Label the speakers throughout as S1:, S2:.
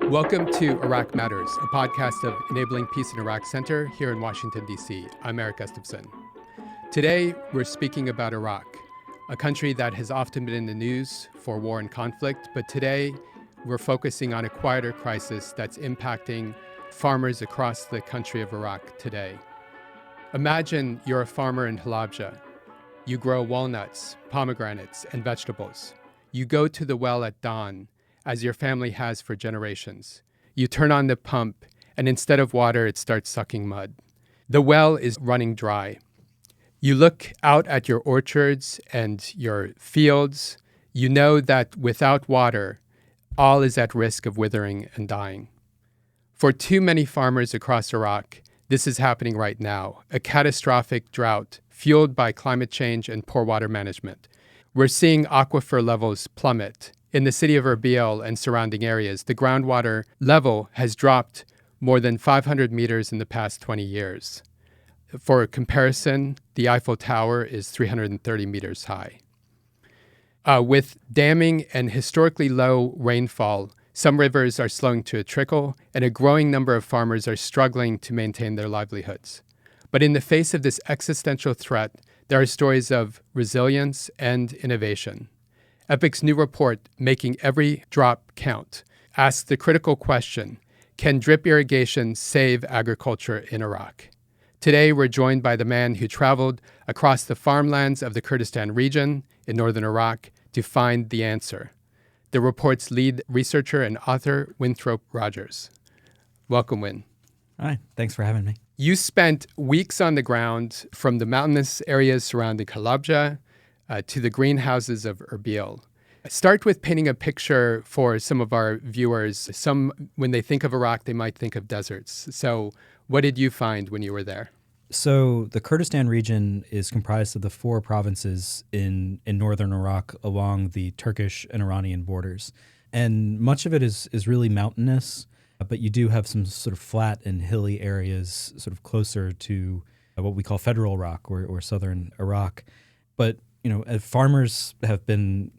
S1: Welcome to Iraq Matters, a podcast of Enabling Peace in Iraq Center here in Washington, D.C. I'm Erik Gustafson. Today, we're speaking about Iraq, a country that has often been in the news for war and conflict, but today we're focusing on a quieter crisis that's impacting farmers across the country of Iraq today. Imagine you're a farmer in Halabja. You grow walnuts, pomegranates, and vegetables. You go to the well at dawn, as your family has for generations. You turn on the pump, and instead of water, it starts sucking mud. The well is running dry. You look out at your orchards and your fields. You know that without water, all is at risk of withering and dying. For too many farmers across Iraq, this is happening right now, a catastrophic drought fueled by climate change and poor water management. We're seeing aquifer levels plummet. In the city of Erbil and surrounding areas, the groundwater level has dropped more than 500 meters in the past 20 years. For comparison, the Eiffel Tower is 330 meters high. With damming and historically low rainfall, some rivers are slowing to a trickle, and a growing number of farmers are struggling to maintain their livelihoods. But in the face of this existential threat, there are stories of resilience and innovation. EPIC's new report, Making Every Drop Count, asks the critical question, can drip irrigation save agriculture in Iraq? Today, we're joined by the man who traveled across the farmlands of the Kurdistan region in northern Iraq to find the answer. The report's lead researcher and author, Winthrop Rodgers. Welcome, Win.
S2: Hi, thanks for having me.
S1: You spent weeks on the ground from the mountainous areas surrounding Halabja to the greenhouses of Erbil. Start with painting a picture for some of our viewers. When they think of Iraq, they might think of deserts. So what did you find when you were there?
S2: So the Kurdistan region is comprised of the four provinces in northern Iraq along the Turkish and Iranian borders. And much of it is really mountainous, but you do have some sort of flat and hilly areas sort of closer to what we call federal Iraq or southern Iraq. But farmers have been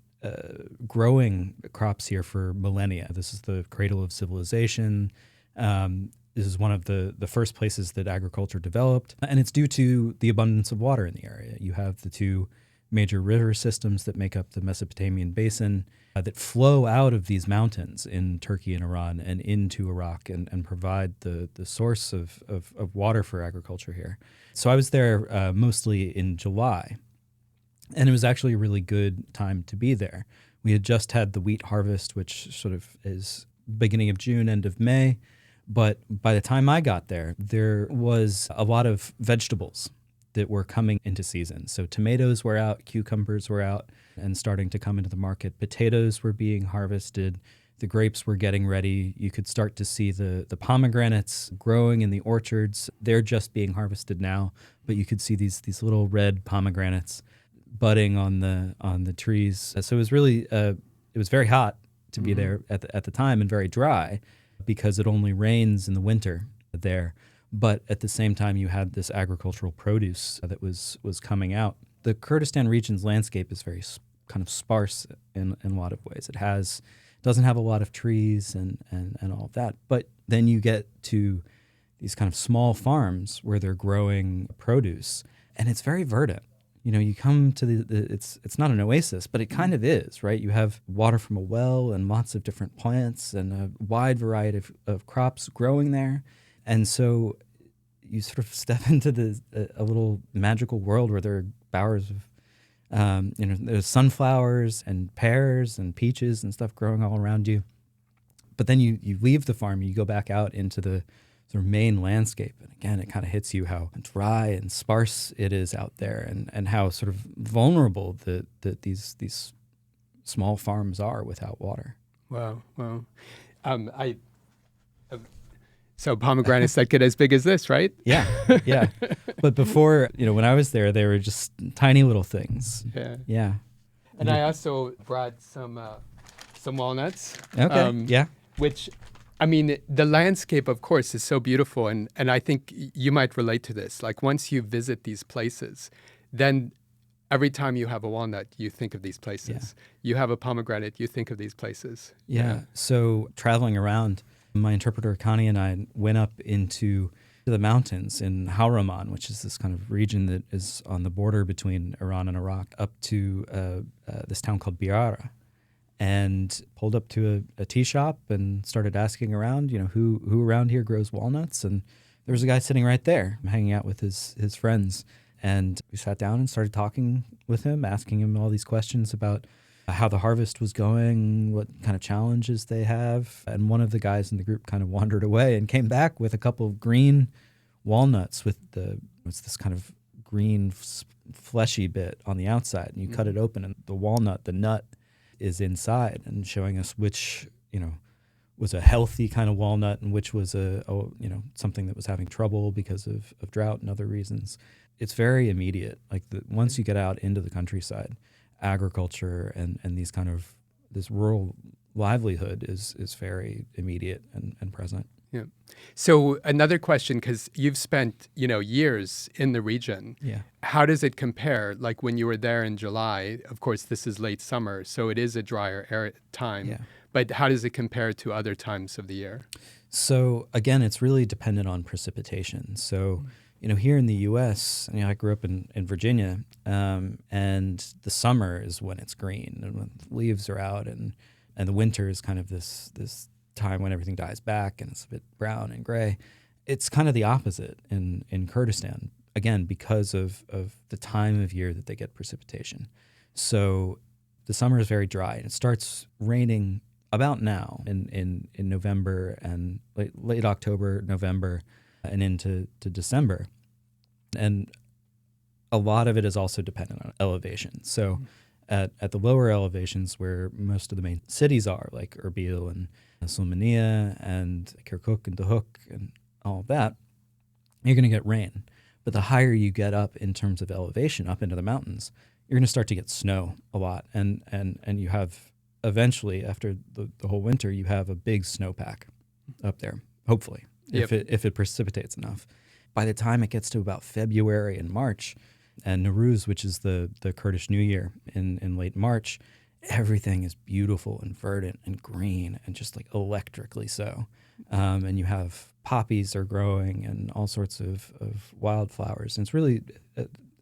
S2: growing crops here for millennia. This is the cradle of civilization. This is one of the first places that agriculture developed, and it's due to the abundance of water in the area. You have the two major river systems that make up the Mesopotamian basin that flow out of these mountains in Turkey and Iran and into Iraq and provide the source of water for agriculture here. So I was there mostly in July. And it was actually a really good time to be there. We had just had the wheat harvest, which sort of is beginning of June, end of May. But by the time I got there, there was a lot of vegetables that were coming into season. So tomatoes were out, cucumbers were out and starting to come into the market. Potatoes were being harvested. The grapes were getting ready. You could start to see the pomegranates growing in the orchards. They're just being harvested now, but you could see these little red pomegranates budding on the trees. So it was really it was very hot to be there at the time and very dry because it only rains in the winter there. But at the same time, you had this agricultural produce that was coming out. The Kurdistan region's landscape is very kind of sparse in a lot of ways. It doesn't have a lot of trees and all of that. But then you get to these kind of small farms where they're growing produce, and it's very verdant. You come to it's not an oasis, but it kind of is, right? You have water from a well and lots of different plants and a wide variety of crops growing there. And so you sort of step into a little magical world where there are bowers of, there's sunflowers and pears and peaches and stuff growing all around you. But then you leave the farm, you go back out into the sort of main landscape. And again, it kind of hits you how dry and sparse it is out there and how sort of vulnerable that these small farms are without water.
S1: Wow. So pomegranates that get as big as this, right?
S2: Yeah. But before, when I was there, they were just tiny little things. Yeah.
S1: And I also brought some walnuts.
S2: Okay.
S1: Which, the landscape, of course, is so beautiful. And I think you might relate to this. Like once you visit these places, then every time you have a walnut, you think of these places. You have a pomegranate, you think of these places.
S2: Yeah. So traveling around My interpreter, Connie, and I went up into the mountains in Hawraman, which is this kind of region that is on the border between Iran and Iraq, up to this town called Biara, and pulled up to a tea shop and started asking around, who around here grows walnuts. And there was a guy sitting right there hanging out with his friends. And we sat down and started talking with him, asking him all these questions about how the harvest was going, what kind of challenges they have. And one of the guys in the group kind of wandered away and came back with a couple of green walnuts with it's this kind of green fleshy bit on the outside. And you cut it open and the nut is inside, and showing us which, was a healthy kind of walnut and which was something that was having trouble because of drought and other reasons. It's very immediate. Like once you get out into the countryside, agriculture and this rural livelihood is very immediate and present.
S1: Yeah. So another question, because you've spent, years in the region.
S2: Yeah.
S1: How does it compare? Like when you were there in July, of course, this is late summer, so it is a drier time.
S2: Yeah.
S1: But how does it compare to other times of the year?
S2: So again, it's really dependent on precipitation. So, here in the U.S., I grew up in Virginia, and the summer is when it's green and when the leaves are out, and the winter is kind of this time when everything dies back and it's a bit brown and gray. It's kind of the opposite in Kurdistan, again, because of the time of year that they get precipitation. So the summer is very dry, and it starts raining about now in November and late October, November, and into December. And a lot of it is also dependent on elevation. So at the lower elevations where most of the main cities are, like Erbil and Sulaymaniyah and Kirkuk and Duhok and all of that, you're going to get rain. But the higher you get up in terms of elevation, up into the mountains, you're going to start to get snow a lot. And you have eventually, after the whole winter, you have a big snowpack up there, hopefully, if it precipitates enough. By the time it gets to about February and March, and Nowruz, which is the Kurdish New Year in late March, everything is beautiful and verdant and green and just like electrically so. And you have poppies are growing and all sorts of wildflowers. And it's really,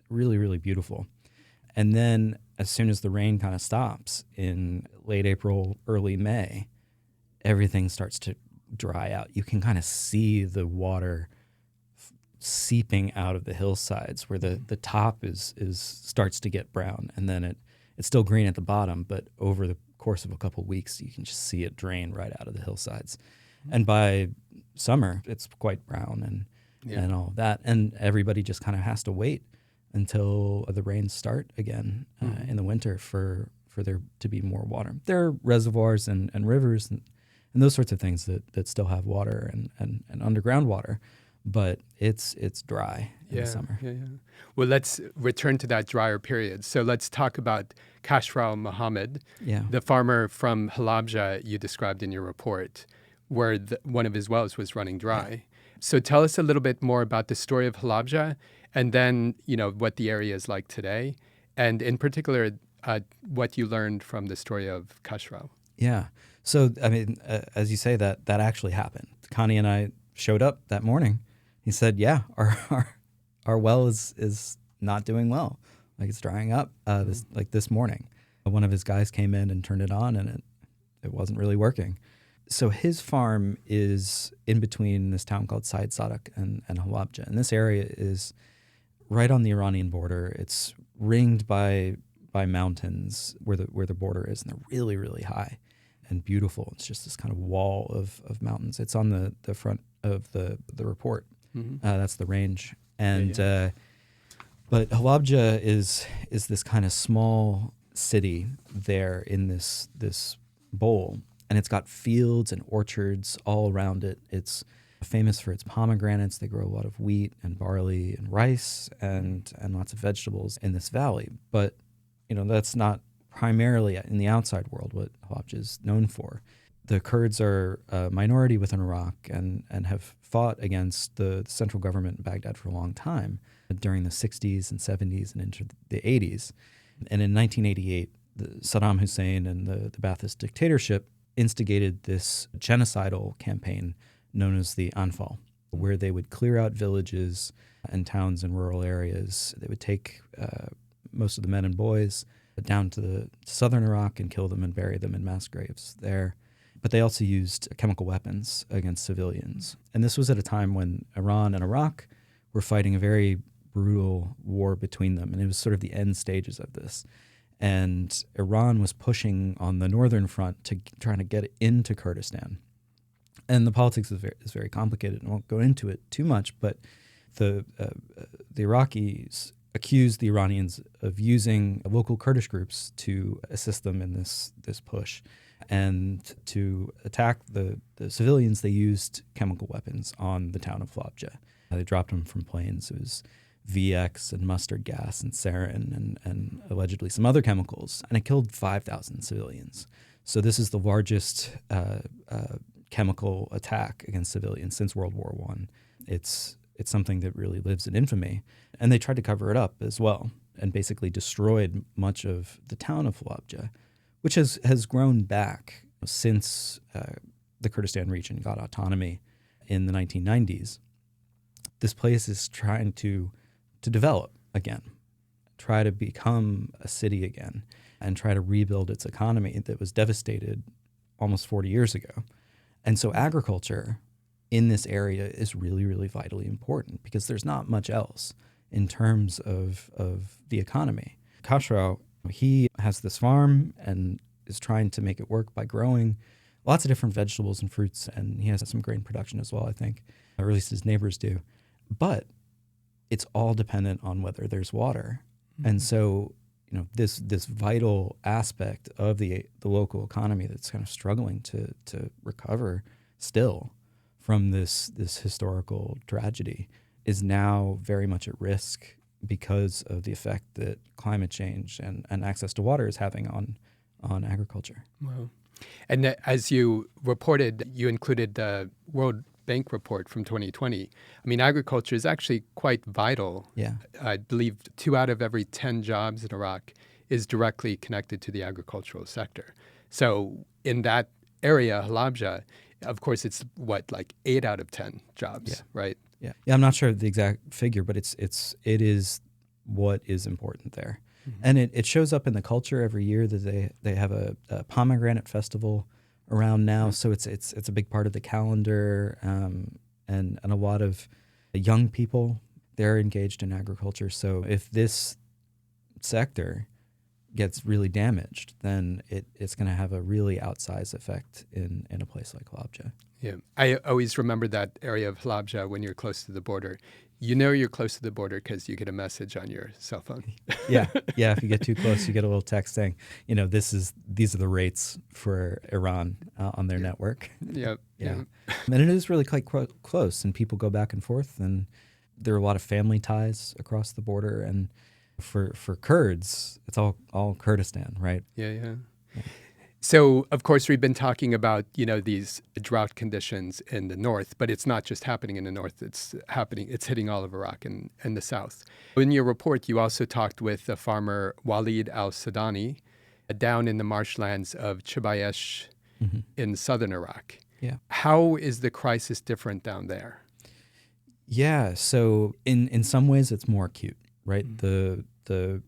S2: really, really beautiful. And then as soon as the rain kind of stops in late April, early May, everything starts to dry out. You can kind of see the water seeping out of the hillsides where the top is starts to get brown, and then it's still green at the bottom, but over the course of a couple of weeks you can just see it drain right out of the hillsides. And by summer it's quite brown and all of that, and everybody just kind of has to wait until the rains start again in the winter for there to be more water. There are reservoirs and rivers and those sorts of things that still have water and underground water, but it's dry in the summer.
S1: Yeah. Well, let's return to that drier period. So let's talk about Kashrao Mohammed, the farmer from Halabja you described in your report, where one of his wells was running dry. Yeah. So tell us a little bit more about the story of Halabja, and then what the area is like today, and in particular what you learned from the story of Kashrao.
S2: Yeah. So I mean, as you say, that actually happened. Connie and I showed up that morning. He said, "Yeah, our well is not doing well. Like it's drying up. This morning, one of his guys came in and turned it on, and it wasn't really working." So his farm is in between this town called Said Sadak and Halabja, and this area is right on the Iranian border. It's ringed by mountains where the border is, and they're really, really high and beautiful. It's just this kind of wall of mountains. It's on the front of the report. That's the range. And but Halabja is this kind of small city there in this bowl, and it's got fields and orchards all around it. It's famous for its pomegranates. They grow a lot of wheat and barley and rice and lots of vegetables in this valley. But that's not primarily in the outside world what Halabja is known for. The Kurds are a minority within Iraq and have fought against the central government in Baghdad for a long time during the 60s and 70s and into the 80s. And in 1988, Saddam Hussein and the Ba'athist dictatorship instigated this genocidal campaign known as the Anfal, where they would clear out villages and towns in rural areas. They would take most of the men and boys down to the southern Iraq and kill them and bury them in mass graves there. But they also used chemical weapons against civilians. And this was at a time when Iran and Iraq were fighting a very brutal war between them, and it was sort of the end stages of this. And Iran was pushing on the northern front to trying to get into Kurdistan. And the politics is very complicated. I won't go into it too much, but the Iraqis accused the Iranians of using local Kurdish groups to assist them in this push. And to attack the civilians, they used chemical weapons on the town of Halabja. They dropped them from planes. It was VX and mustard gas and sarin and allegedly some other chemicals. And it killed 5,000 civilians. So this is the largest chemical attack against civilians since World War I. It's something that really lives in infamy. And they tried to cover it up as well and basically destroyed much of the town of Halabja, which has grown back since the Kurdistan region got autonomy in the 1990s. This place is trying to develop again, try to become a city again, and try to rebuild its economy that was devastated almost 40 years ago. And so agriculture in this area is really, really vitally important because there's not much else in terms of the economy. Khosrow, he has this farm and is trying to make it work by growing lots of different vegetables and fruits, and he has some grain production as well, I think, or at least his neighbors do. But it's all dependent on whether there's water. Mm-hmm. And so, this vital aspect of the local economy that's kind of struggling to recover still from this historical tragedy is now very much at risk because of the effect that climate change and access to water is having on agriculture.
S1: Wow. And as you reported, you included the World Bank report from 2020. I mean, agriculture is actually quite vital.
S2: Yeah.
S1: I believe 2 out of every 10 jobs in Iraq is directly connected to the agricultural sector. So in that area, Halabja, of course, it's like 8 out of 10 jobs, right?
S2: Yeah. I'm not sure of the exact figure, but it is what is important there. Mm-hmm. And it shows up in the culture every year that they have a pomegranate festival around now. So it's a big part of the calendar, and a lot of young people, they're engaged in agriculture. So if this sector gets really damaged, then it's going to have a really outsized effect in a place like Halabja.
S1: Yeah, I always remember that area of Halabja when you're close to the border. You know you're close to the border because you get a message on your cell phone.
S2: Yeah. If you get too close, you get a little text saying, these are the rates for Iran on their network.
S1: Yeah.
S2: And it is really quite close, and people go back and forth, and there are a lot of family ties across the border. And for Kurds, it's all Kurdistan, right?
S1: Yeah. So, of course, we've been talking about, these drought conditions in the north, but it's not just happening in the north. It's hitting all of Iraq and the south. In your report, you also talked with the farmer Walid al-Sadani down in the marshlands of Chibayish in southern Iraq.
S2: Yeah.
S1: How is the crisis different down there?
S2: Yeah, so in some ways it's more acute, right? Mm-hmm. The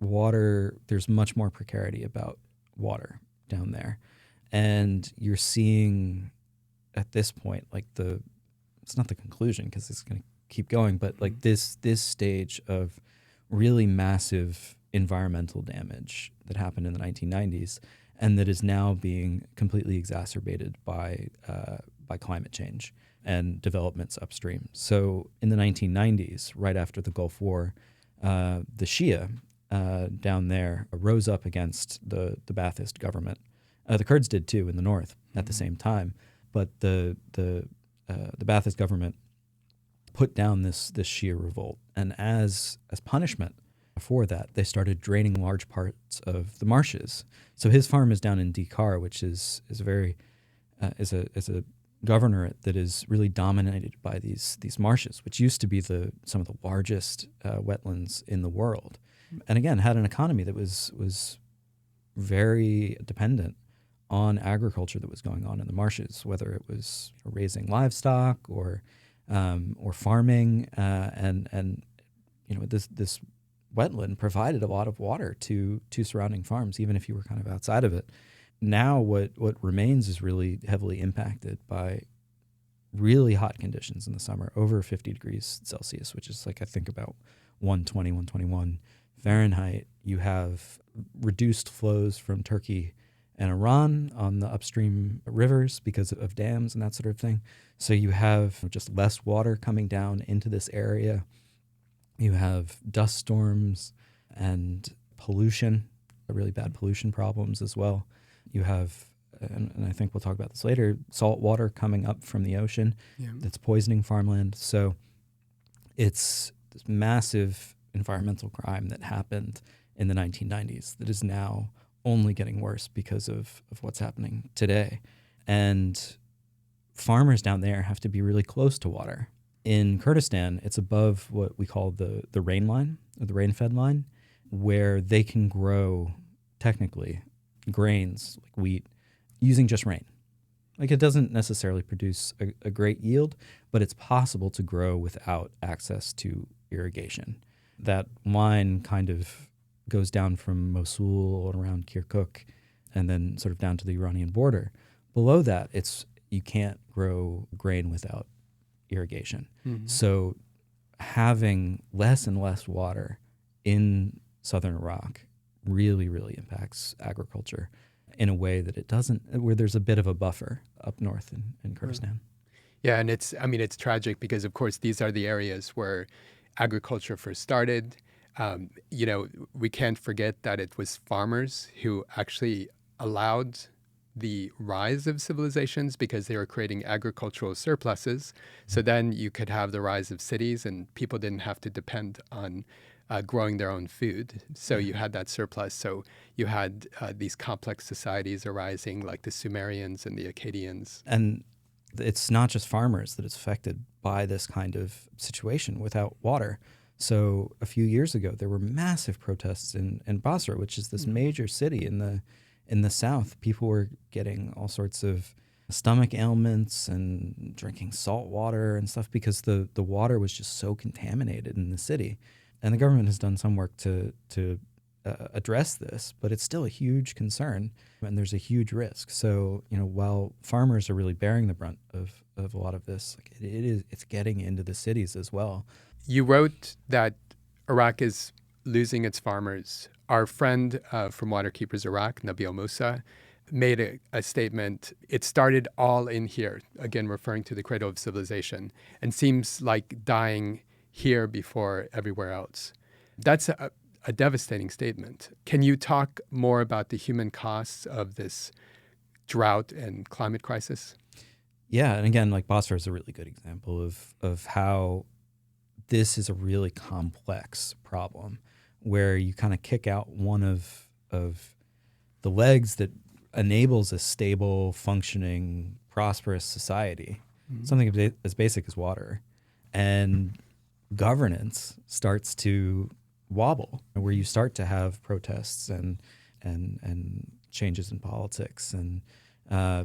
S2: water, there's much more precarity about water down there. And you're seeing at this point, it's not the conclusion because it's going to keep going, but this stage of really massive environmental damage that happened in the 1990s and that is now being completely exacerbated by climate change and developments upstream. So in the 1990s, right after the Gulf War, the Shia down there rose up against the Ba'athist government. The Kurds did too in the north at the same time, but the Ba'athist government put down this Shia revolt, and as punishment for that, they started draining large parts of the marshes. So his farm is down in Dikar, which is a governorate that is really dominated by these marshes, which used to be some of the largest wetlands in the world, and again had an economy that was very dependent on agriculture that was going on in the marshes, whether it was raising livestock or farming, and this wetland provided a lot of water to surrounding farms, even if you were kind of outside of it. Now what remains is really heavily impacted by really hot conditions in the summer, over 50 degrees Celsius, which is like, I think, about 120, 121 Fahrenheit. You have reduced flows from Turkey and Iran on the upstream rivers because of dams and that sort of thing. So you have just less water coming down into this area. You have dust storms and pollution, really bad pollution problems as well. You have, and I think we'll talk about this later, salt water coming up from the ocean that's poisoning farmland. So it's this massive environmental crime that happened in the 1990s that is now only getting worse because of what's happening today. And farmers down there have to be really close to water. In Kurdistan, it's above what we call the rain line, or the rain-fed line, where they can grow, technically, grains like wheat using just rain. Like, it doesn't necessarily produce a great yield, but it's possible to grow without access to irrigation. That line kind of goes down from Mosul around Kirkuk and then sort of down to the Iranian border. Below that, you can't grow grain without irrigation. Mm-hmm. So having less and less water in southern Iraq really, really impacts agriculture in a way that it doesn't, where there's a bit of a buffer up north in Kurdistan.
S1: Yeah, and it's tragic because, of course, these are the areas where agriculture first started. We can't forget that it was farmers who actually allowed the rise of civilizations because they were creating agricultural surpluses. So then you could have the rise of cities and people didn't have to depend on growing their own food. So you had that surplus. So you had these complex societies arising like the Sumerians and the Akkadians.
S2: And it's not just farmers that is affected by this kind of situation without water. So a few years ago, there were massive protests in Basra, which is this major city in the south. People were getting all sorts of stomach ailments and drinking salt water and stuff because the water was just so contaminated in the city. And the government has done some work to address this, but it's still a huge concern and there's a huge risk. So, while farmers are really bearing the brunt of a lot of this, it's getting into the cities as well.
S1: You wrote that Iraq is losing its farmers. Our friend from Waterkeepers Iraq, Nabil Musa, made a statement. It started all in here, again referring to the cradle of civilization, and seems like dying here before everywhere else. That's a devastating statement. Can you talk more about the human costs of this drought and climate crisis?
S2: Yeah, and again, like Basra is a really good example of how this is a really complex problem where you kind of kick out one of the legs that enables a stable, functioning, prosperous society, something as basic as water, and governance starts to wobble, where you start to have protests and changes in politics and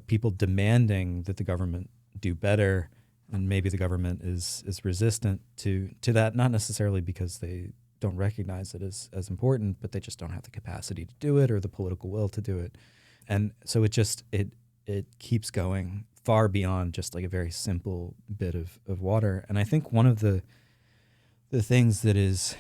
S2: people demanding that the government do better. And maybe the government is resistant to that, not necessarily because they don't recognize it as important, but they just don't have the capacity to do it or the political will to do it. And so it keeps going far beyond just like a very simple bit of water. And I think one of the things that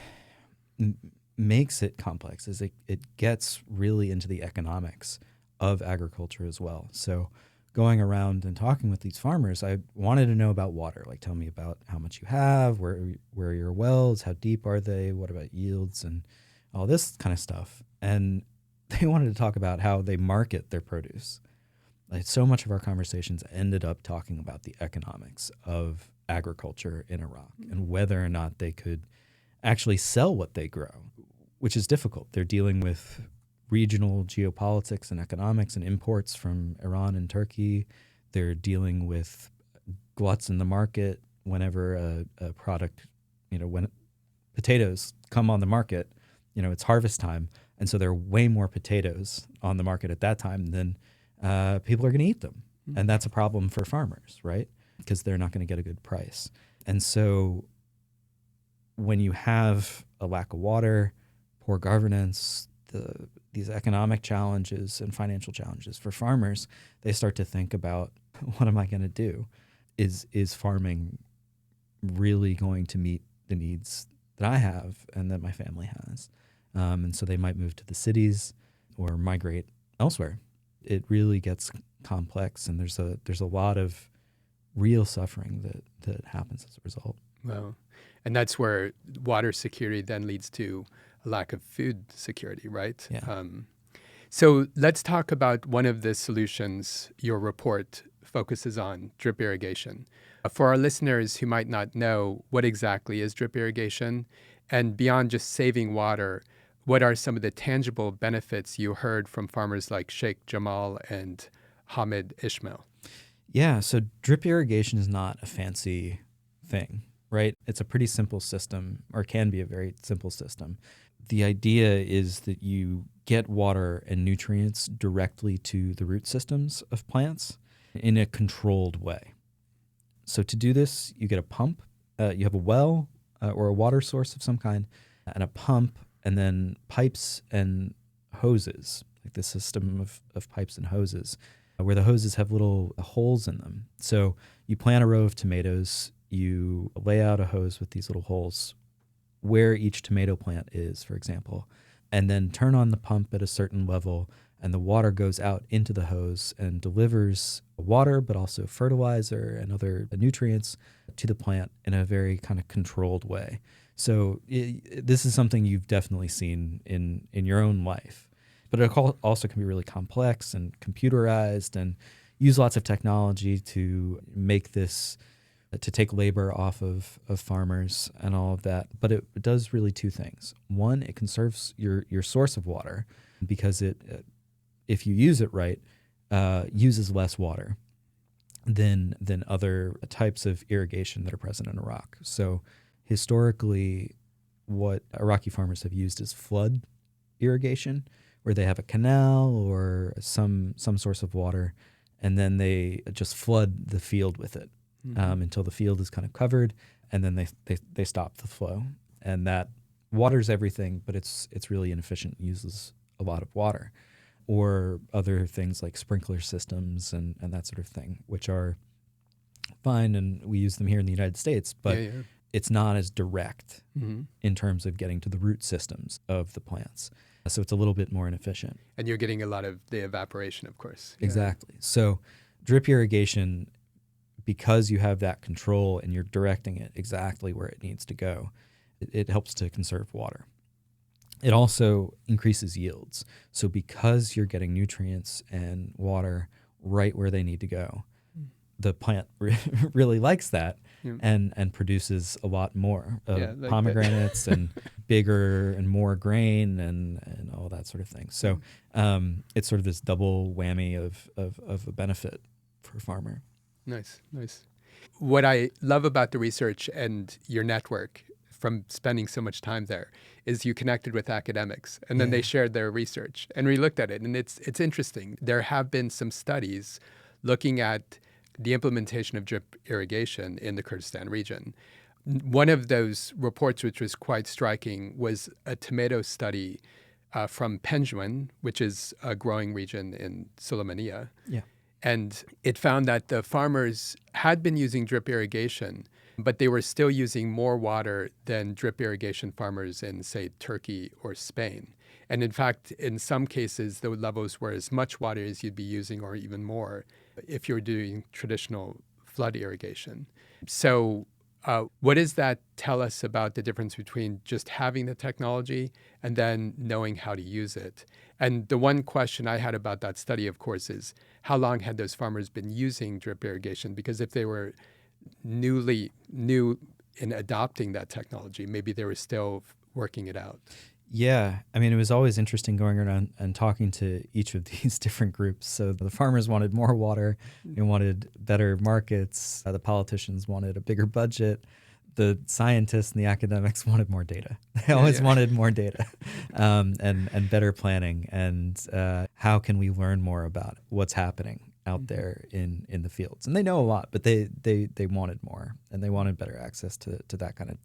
S2: makes it complex is it gets really into the economics of agriculture as well. So going around and talking with these farmers, I wanted to know about water. Like, tell me about how much you have, where are your wells, how deep are they, what about yields, and all this kind of stuff. And they wanted to talk about how they market their produce. Like, so much of our conversations ended up talking about the economics of agriculture in Iraq and whether or not they could actually sell what they grow, which is difficult. They're dealing with regional geopolitics and economics and imports from Iran and Turkey. They're dealing with gluts in the market whenever a product, when potatoes come on the market, it's harvest time. And so there are way more potatoes on the market at that time than people are going to eat them. And that's a problem for farmers, right? Because they're not going to get a good price. And so when you have a lack of water, poor governance, these economic challenges and financial challenges for farmers, they start to think about, what am I going to do? Is farming really going to meet the needs that I have and that my family has? And so they might move to the cities or migrate elsewhere. It really gets complex, and there's a lot of real suffering that happens as a result.
S1: Wow. And that's where water security then leads to a lack of food security, right?
S2: Yeah.
S1: So let's talk about one of the solutions your report focuses on, drip irrigation. For our listeners who might not know, what exactly is drip irrigation? And beyond just saving water, what are some of the tangible benefits you heard from farmers like Sheikh Jamal and Hamid Ismail?
S2: Yeah, so drip irrigation is not a fancy thing, right? It's a pretty simple system, or can be a very simple system. The idea is that you get water and nutrients directly to the root systems of plants in a controlled way. So to do this, you get a pump, you have a well or a water source of some kind, and a pump, and then pipes and hoses, like the system of pipes and hoses, where the hoses have little holes in them. So you plant a row of tomatoes, you lay out a hose with these little holes where each tomato plant is, for example, and then turn on the pump at a certain level, and the water goes out into the hose and delivers water, but also fertilizer and other nutrients to the plant in a very kind of controlled way. So this is something you've definitely seen in your own life. But it also can be really complex and computerized and use lots of technology to make this, to take labor off of farmers and all of that. But it does really two things. One, it conserves your source of water because it, if you use it right, uses less water than other types of irrigation that are present in Iraq. So historically, what Iraqi farmers have used is flood irrigation, where they have a canal or some source of water, and then they just flood the field with it until the field is kind of covered, and then they stop the flow. And that waters everything, but it's really inefficient, uses a lot of water. Or other things like sprinkler systems and that sort of thing, which are fine, and we use them here in the United States, but it's not as direct in terms of getting to the root systems of the plants. So it's a little bit more inefficient.
S1: And you're getting a lot of the evaporation, of course.
S2: Exactly. So drip irrigation, because you have that control and you're directing it exactly where it needs to go, it helps to conserve water. It also increases yields. So because you're getting nutrients and water right where they need to go, the plant really likes that and produces a lot more of pomegranates and bigger and more grain and all that sort of thing. So it's sort of this double whammy of a benefit for a farmer.
S1: Nice. What I love about the research and your network from spending so much time there is you connected with academics, and then they shared their research, and we looked at it, and it's interesting. There have been some studies looking at the implementation of drip irrigation in the Kurdistan region. One of those reports, which was quite striking, was a tomato study from Penjwan, which is a growing region in Sulaymaniyah. Yeah. And it found that the farmers had been using drip irrigation, but they were still using more water than drip irrigation farmers in, say, Turkey or Spain. And in fact, in some cases, the levels were as much water as you'd be using or even more if you were doing traditional flood irrigation. So what does that tell us about the difference between just having the technology and then knowing how to use it? And the one question I had about that study, of course, is how long had those farmers been using drip irrigation? Because if they were new in adopting that technology, maybe they were still working it out.
S2: Yeah. I mean, it was always interesting going around and talking to each of these different groups. So the farmers wanted more water, they wanted better markets, the politicians wanted a bigger budget, the scientists and the academics wanted more data. They always wanted more data, and better planning, and how can we learn more about what's happening out there in the fields. And they know a lot, but they wanted more, and they wanted better access to that kind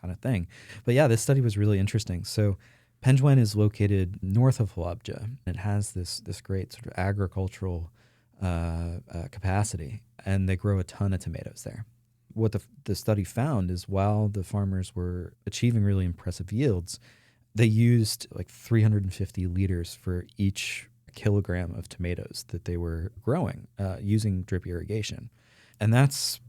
S2: of thing. But yeah, this study was really interesting. So Penjwen is located north of Halabja. It has this great sort of agricultural capacity, and they grow a ton of tomatoes there. What the study found is while the farmers were achieving really impressive yields, they used like 350 liters for each kilogram of tomatoes that they were growing using drip irrigation. And that's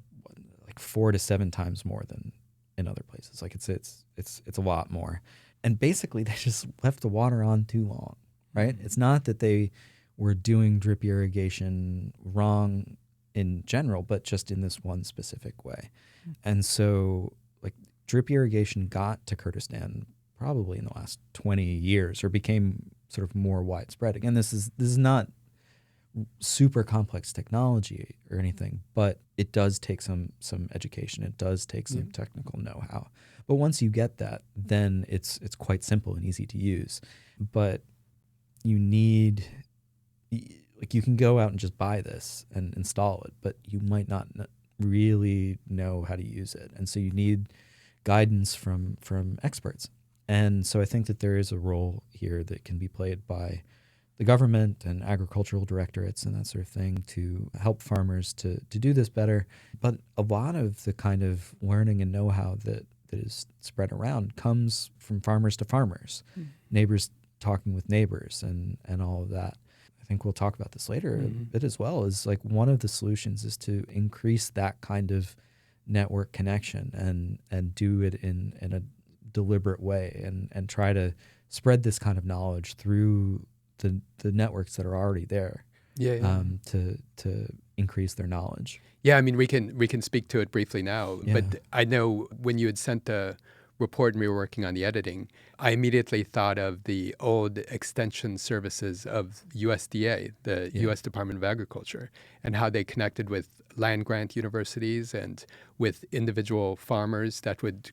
S2: like 4 to 7 times more than in other places. Like it's a lot more. And basically they just left the water on too long, right? It's not that they were doing drip irrigation wrong in general, but just in this one specific way. And so like drip irrigation got to Kurdistan probably in the last 20 years, or became sort of more widespread. Again, this is not super complex technology or anything, but it does take some education. It does take some technical know-how. But once you get that, then it's quite simple and easy to use. But you need, like, you can go out and just buy this and install it, but you might not really know how to use it. And so you need guidance from experts. And so I think that there is a role here that can be played by the government and agricultural directorates and that sort of thing to help farmers to do this better. But a lot of the kind of learning and know-how that is spread around comes from farmers to farmers, neighbors talking with neighbors, and all of that. I think we'll talk about this later a bit as well, is like one of the solutions is to increase that kind of network connection and do it in a deliberate way, and try to spread this kind of knowledge through the networks that are already there, to increase their knowledge.
S1: Yeah, I mean, we can speak to it briefly now, but I know when you had sent the report and we were working on the editing, I immediately thought of the old extension services of USDA, the U.S. Department of Agriculture, and how they connected with land grant universities and with individual farmers that would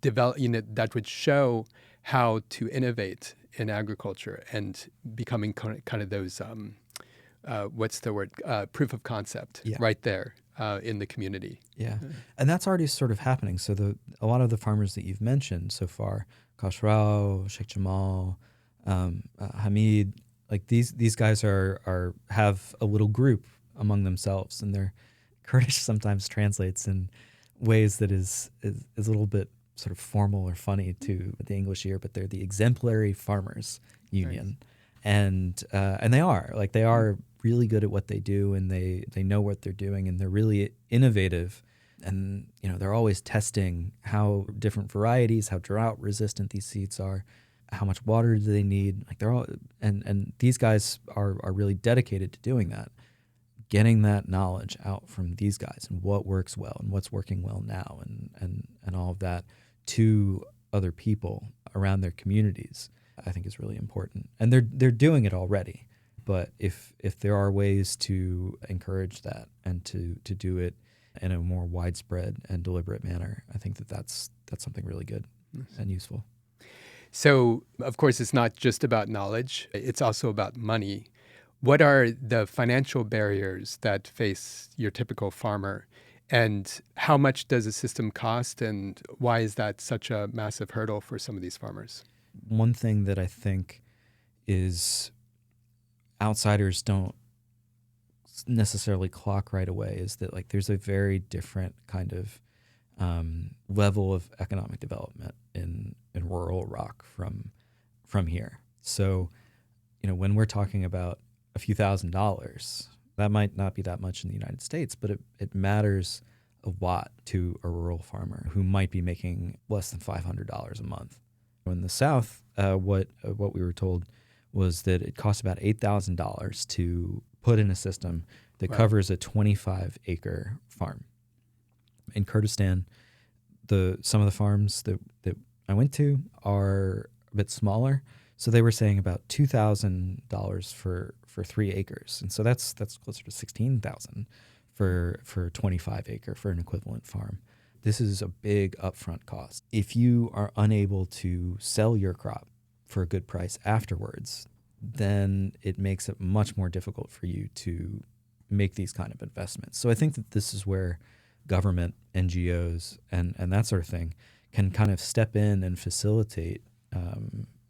S1: develop, that would show how to innovate in agriculture and becoming kind of those, what's the word, proof of concept right there in the community.
S2: Yeah. And that's already sort of happening. So a lot of the farmers that you've mentioned so far, Khosrow, Sheikh Jamal, Hamid, like these guys have a little group among themselves, and their Kurdish sometimes translates in ways that is a little bit sort of formal or funny to the English ear, but they're the Exemplary Farmers Union. Nice. And they are really good at what they do, and they know what they're doing, and they're really innovative. And they're always testing how different varieties, how drought resistant these seeds are, how much water do they need. Like they're all, and these guys are really dedicated to doing that, getting that knowledge out from these guys and what works well and what's working well now, and all of that to other people around their communities, I think is really important. And they're doing it already. But if there are ways to encourage that and to do it in a more widespread and deliberate manner, I think that's something really good and useful.
S1: So, of course, it's not just about knowledge. It's also about money. What are the financial barriers that face your typical farmer? And how much does a system cost? And why is that such a massive hurdle for some of these farmers?
S2: One thing that I think is outsiders don't necessarily clock right away is that like there's a very different kind of level of economic development in rural Iraq from here. So, when we're talking about a few $1,000s, that might not be that much in the United States, but it matters a lot to a rural farmer who might be making less than $500 a month. In the South, what we were told was that it costs about $8,000 to put in a system that covers a 25-acre farm. In Kurdistan, some of the farms that I went to are a bit smaller, so they were saying about $2,000 for 3 acres, and so that's closer to $16,000 for 25 acre for an equivalent farm. this is a big upfront cost. If you are unable to sell your crop for a good price afterwards, then it makes it much more difficult for you to make these kind of investments. So I think that this is where government, NGOs, and that sort of thing can kind of step in and facilitate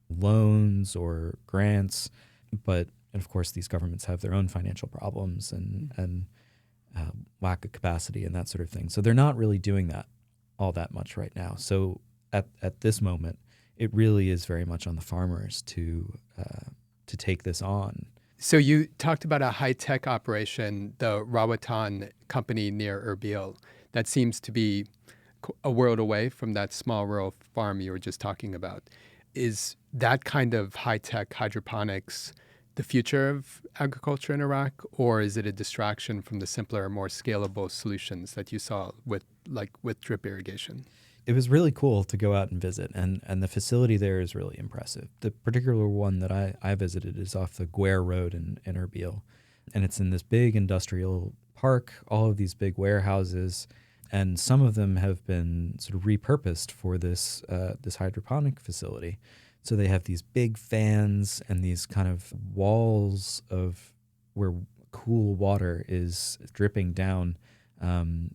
S2: loans or grants. But of course, these governments have their own financial problems and lack of capacity and that sort of thing. So they're not really doing that all that much right now. So at this moment, it really is very much on the farmers to take this on.
S1: So you talked about a high-tech operation, the Rawatan company near Erbil, that seems to be a world away from that small rural farm you were just talking about. Is that kind of high-tech hydroponics the future of agriculture in Iraq, or is it a distraction from the simpler, more scalable solutions that you saw with drip irrigation?
S2: It was really cool to go out and visit, and the facility there is really impressive. The particular one that I visited is off the Gware Road in Erbil, and it's in this big industrial park, all of these big warehouses, and some of them have been sort of repurposed for this hydroponic facility. So they have these big fans and these kind of walls of where cool water is dripping down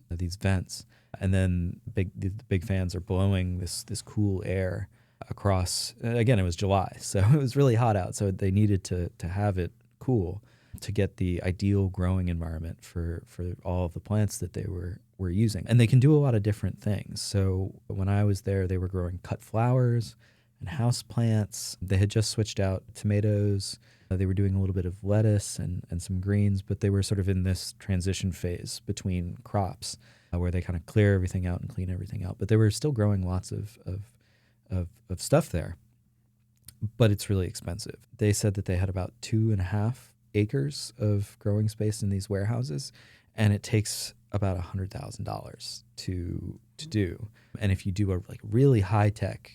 S2: these vents. And then the big fans are blowing this cool air across. Again, it was July, so it was really hot out. So they needed to have it cool to get the ideal growing environment for all of the plants that they were using. And they can do a lot of different things. So when I was there, they were growing cut flowers and house plants. They had just switched out tomatoes. They were doing a little bit of lettuce and some greens, but they were sort of in this transition phase between crops where they kind of clear everything out and clean everything out. But they were still growing lots of stuff there. But it's really expensive. They said that they had about 2.5 acres of growing space in these warehouses, and it takes about $100,000 to do. And if you do a really high tech,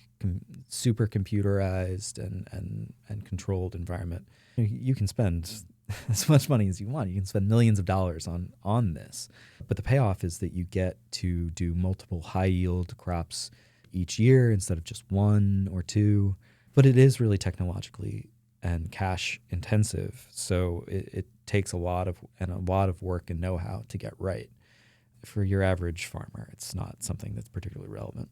S2: super computerized and controlled environment, you can spend as much money as you want. You can spend millions of dollars on this. But the payoff is that you get to do multiple high yield crops each year instead of just one or two. But it is really technologically and cash intensive. So it takes a lot of work and know-how to get right. For your average farmer, it's not something that's particularly relevant.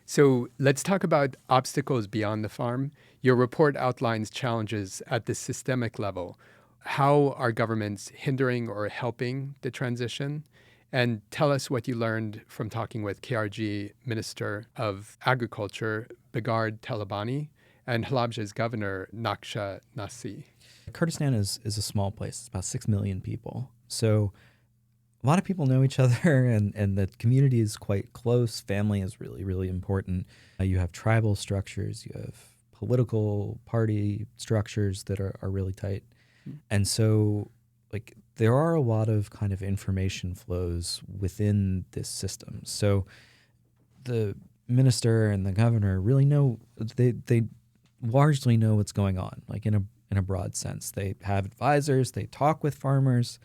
S1: So let's talk about obstacles beyond the farm. Your report outlines challenges at the systemic level. How are governments hindering or helping the transition? And tell us what you learned from talking with KRG Minister of Agriculture, Begard Talabani, and Halabja's governor, Naksha Nasi.
S2: Kurdistan is a small place. It's about 6 million people. So a lot of people know each other, and the community is quite close. Family is really, really important. You have tribal structures. You have political party structures that are really tight. And so there are a lot of kind of information flows within this system. So the minister and the governor really know, they largely know what's going on, in a broad sense. They have advisors. They talk with farmers.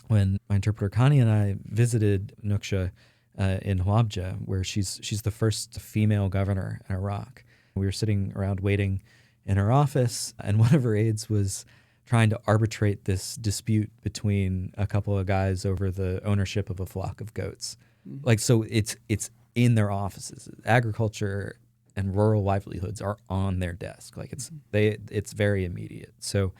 S2: When my interpreter Connie and I visited Nuksha in Halabja, where she's the first female governor in Iraq, we were sitting around waiting in her office, and one of her aides was trying to arbitrate this dispute between a couple of guys over the ownership of a flock of goats. So it's in their offices. Agriculture and rural livelihoods are on their desk. It's very immediate. So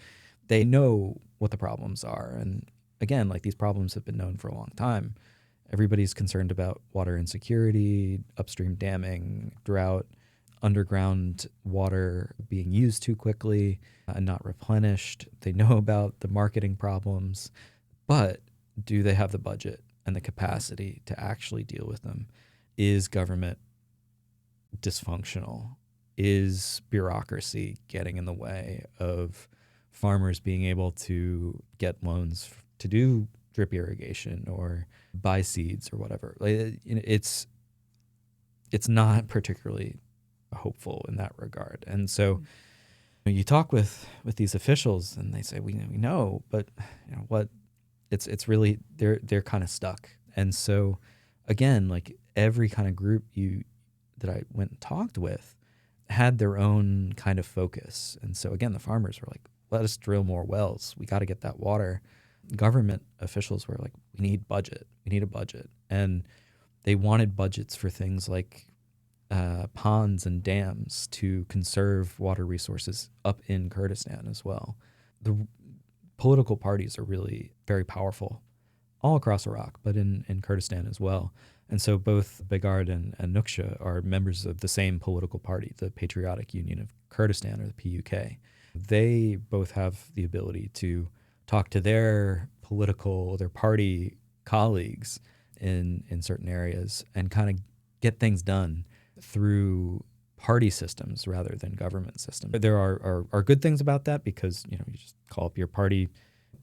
S2: they know what the problems are. And again, these problems have been known for a long time. Everybody's concerned about water insecurity, upstream damming, drought, underground water being used too quickly and not replenished. They know about the marketing problems, but do they have the budget and the capacity to actually deal with them? Is government dysfunctional? Is bureaucracy getting in the way of farmers being able to get loans to do drip irrigation or buy seeds or whatever? It's not particularly hopeful in that regard. And so you talk with these officials and they say, we know, but what? It's really they're kind of stuck. And so, again, like every kind of group that I went and talked with had their own kind of focus. And so, again, the farmers were like, let us drill more wells. We got to get that water. Government officials were like, we need budget. We need a budget. And they wanted budgets for things like ponds and dams to conserve water resources up in Kurdistan as well. The political parties are really very powerful all across Iraq, but in Kurdistan as well. And so both Begard and Nuksha are members of the same political party, the Patriotic Union of Kurdistan, or the PUK. They both have the ability to talk to their party colleagues in certain areas and kind of get things done through party systems rather than government systems. There are good things about that because, you just call up your party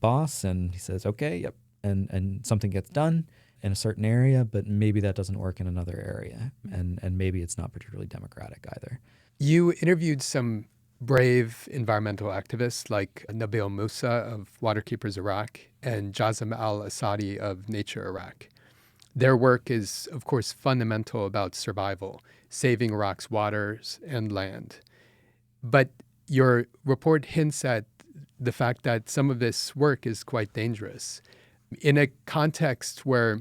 S2: boss and he says, okay, yep, and something gets done in a certain area, but maybe that doesn't work in another area, and maybe it's not particularly democratic either.
S1: You interviewed some brave environmental activists like Nabil Musa of Waterkeepers Iraq and Jazem al-Assadi of Nature Iraq. Their work is, of course, fundamental about survival, saving Iraq's waters and land. But your report hints at the fact that some of this work is quite dangerous. In a context where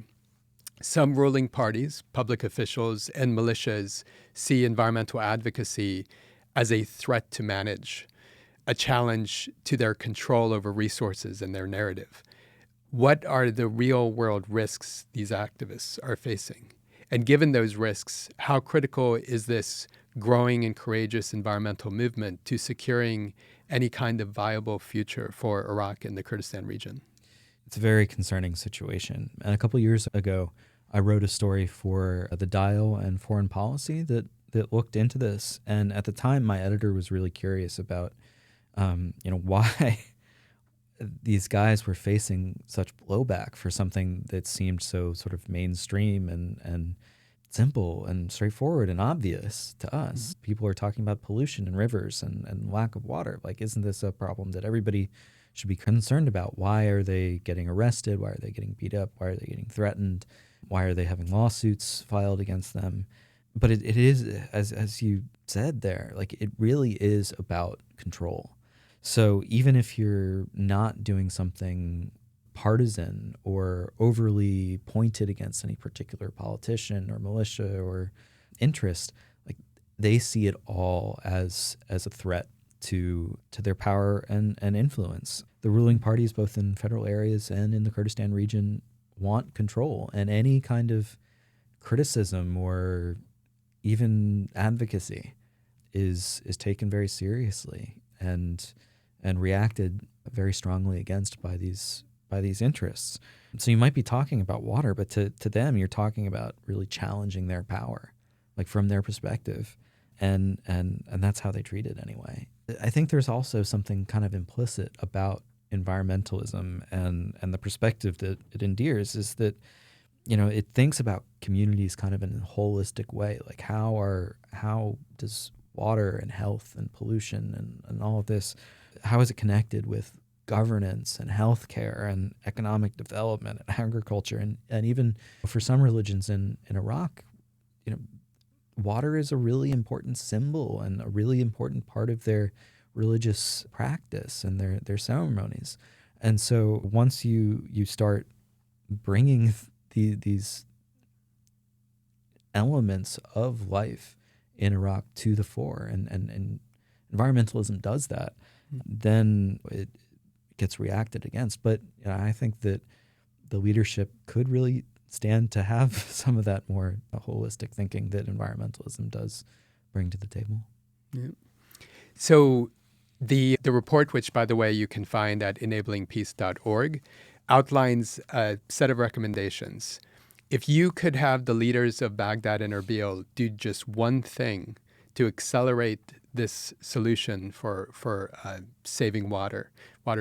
S1: some ruling parties, public officials, and militias see environmental advocacy as a threat to manage, a challenge to their control over resources and their narrative. What are the real-world risks these activists are facing? And given those risks, how critical is this growing and courageous environmental movement to securing any kind of viable future for Iraq and the Kurdistan region?
S2: It's a very concerning situation. And a couple years ago, I wrote a story for the Dial and Foreign Policy that looked into this. And at the time, my editor was really curious about, why these guys were facing such blowback for something that seemed so sort of mainstream and simple and straightforward and obvious to us. Mm-hmm. People are talking about pollution in rivers and lack of water. Like, isn't this a problem that everybody should be concerned about? Why are they getting arrested? Why are they getting beat up? Why are they getting threatened? Why are they having lawsuits filed against them? But it is, as you said there, like it really is about control. So even if you're not doing something partisan or overly pointed against any particular politician or militia or interest, like they see it all as a threat to their power and influence. The ruling parties, both in federal areas and in the Kurdistan region, want control, and any kind of criticism or even advocacy is taken very seriously and reacted very strongly against by these interests. So you might be talking about water, but to them, you're talking about really challenging their power, like from their perspective, and that's how they treat it anyway. I think there's also something kind of implicit about environmentalism and the perspective that it endears is that, it thinks about communities kind of in a holistic way. Like how does water and health and pollution and all of this, how is it connected with governance and healthcare and economic development and agriculture and even for some religions in Iraq, water is a really important symbol and a really important part of their religious practice and their ceremonies. And so once you start bringing these elements of life in Iraq to the fore, and environmentalism does that, then it gets reacted against. But I think that the leadership could really stand to have some of that more holistic thinking that environmentalism does bring to the table.
S1: Yeah. So the report, which, by the way, you can find at enablingpeace.org, outlines a set of recommendations. If you could have the leaders of Baghdad and Erbil do just one thing to accelerate this solution for saving water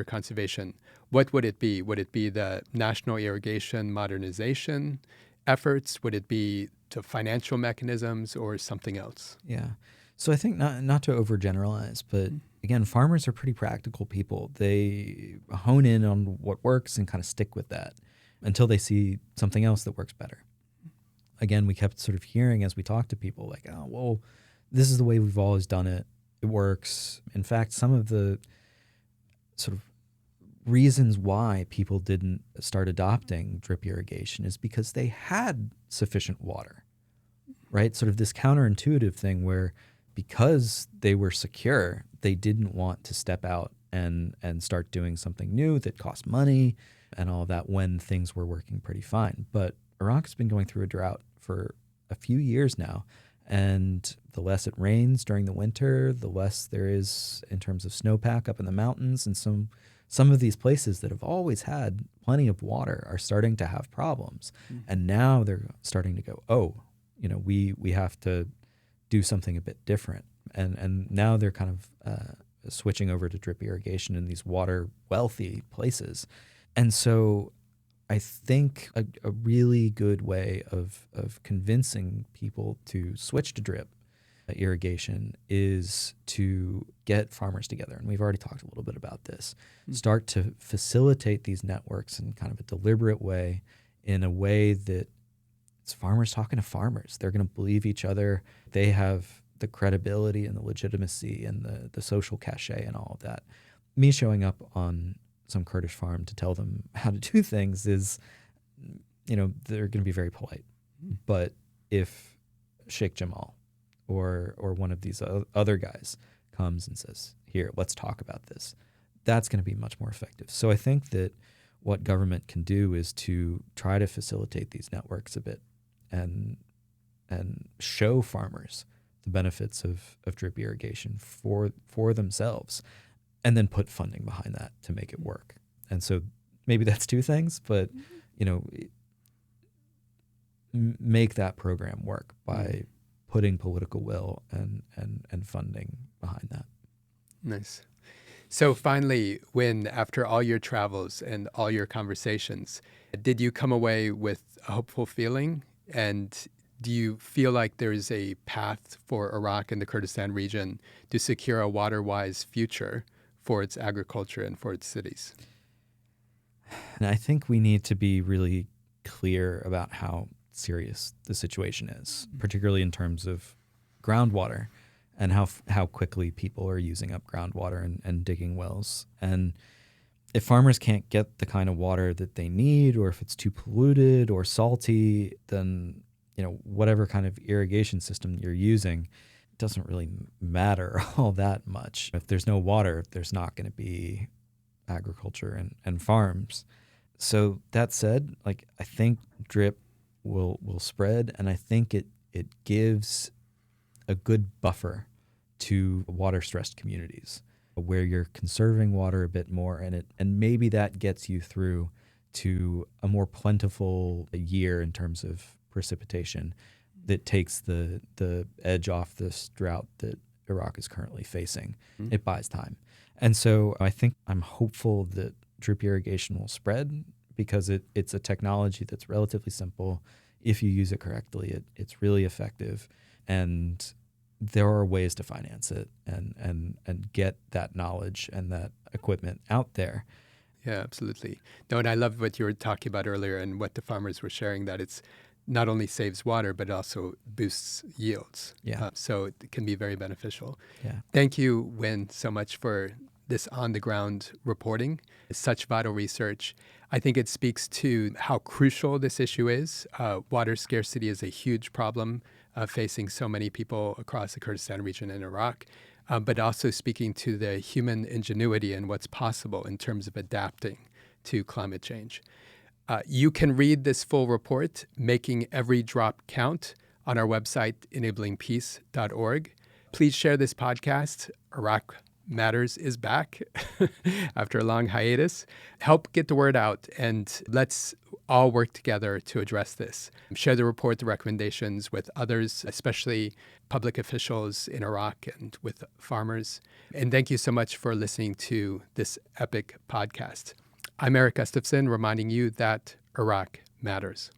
S1: conservation, what would it be? Would it be the national irrigation modernization efforts? Would it be to financial mechanisms or something else?
S2: Yeah. So I think not to overgeneralize, but again, farmers are pretty practical people. They hone in on what works and kind of stick with that. until they see something else that works better. Again, we kept sort of hearing as we talked to people like, oh, well, this is the way we've always done it. It works. In fact, some of the sort of reasons why people didn't start adopting drip irrigation is because they had sufficient water, right? Sort of this counterintuitive thing where because they were secure, they didn't want to step out and start doing something new that cost money and all of that when things were working pretty fine. But Iraq has been going through a drought for a few years now, and the less it rains during the winter, the less there is in terms of snowpack up in the mountains, and some of these places that have always had plenty of water are starting to have problems. And now they're starting to go, oh, we have to do something a bit different. And now they're kind of switching over to drip irrigation in these water wealthy places. And so I think a really good way of convincing people to switch to drip irrigation is to get farmers together. And we've already talked a little bit about this. Start to facilitate these networks in kind of a deliberate way, in a way that it's farmers talking to farmers. They're going to believe each other. They have the credibility and the legitimacy and the social cachet and all of that. Me showing up on some Kurdish farm to tell them how to do things is, they're going to be very polite. But if Sheikh Jamal or one of these other guys comes and says, here, let's talk about this, that's going to be much more effective. So I think that what government can do is to try to facilitate these networks a bit and show farmers the benefits of drip irrigation for themselves, and then put funding behind that to make it work. And so maybe that's two things, but make that program work by putting political will and funding behind that.
S1: Nice. So finally, after all your travels and all your conversations, did you come away with a hopeful feeling? And do you feel like there's a path for Iraq and the Kurdistan region to secure a water-wise future for its agriculture and for its cities?
S2: And I think we need to be really clear about how serious the situation is, particularly in terms of groundwater and how quickly people are using up groundwater and digging wells. And if farmers can't get the kind of water that they need, or if it's too polluted or salty, then whatever kind of irrigation system you're using doesn't really matter all that much. If there's no water, there's not going to be agriculture and farms. So that said, I think drip will spread, and I think it gives a good buffer to water-stressed communities where you're conserving water a bit more, and maybe that gets you through to a more plentiful year in terms of precipitation that takes the edge off this drought that Iraq is currently facing. It buys time. And so I think I'm hopeful that drip irrigation will spread because it's a technology that's relatively simple. If you use it correctly, it's really effective. And there are ways to finance it and get that knowledge and that equipment out there.
S1: Yeah, absolutely. No, and I love what you were talking about earlier and what the farmers were sharing, that it's not only saves water, but also boosts yields.
S2: Yeah.
S1: So it can be very beneficial.
S2: Yeah.
S1: Thank you, Win, so much for this on-the-ground reporting. It's such vital research. I think it speaks to how crucial this issue is. Water scarcity is a huge problem facing so many people across the Kurdistan region in Iraq, but also speaking to the human ingenuity and what's possible in terms of adapting to climate change. You can read this full report, Making Every Drop Count, on our website, enablingpeace.org. Please share this podcast. Iraq Matters is back after a long hiatus. Help get the word out, and let's all work together to address this. Share the report, the recommendations with others, especially public officials in Iraq and with farmers. And thank you so much for listening to this epic podcast. I'm Erik Gustafson, reminding you that Iraq matters.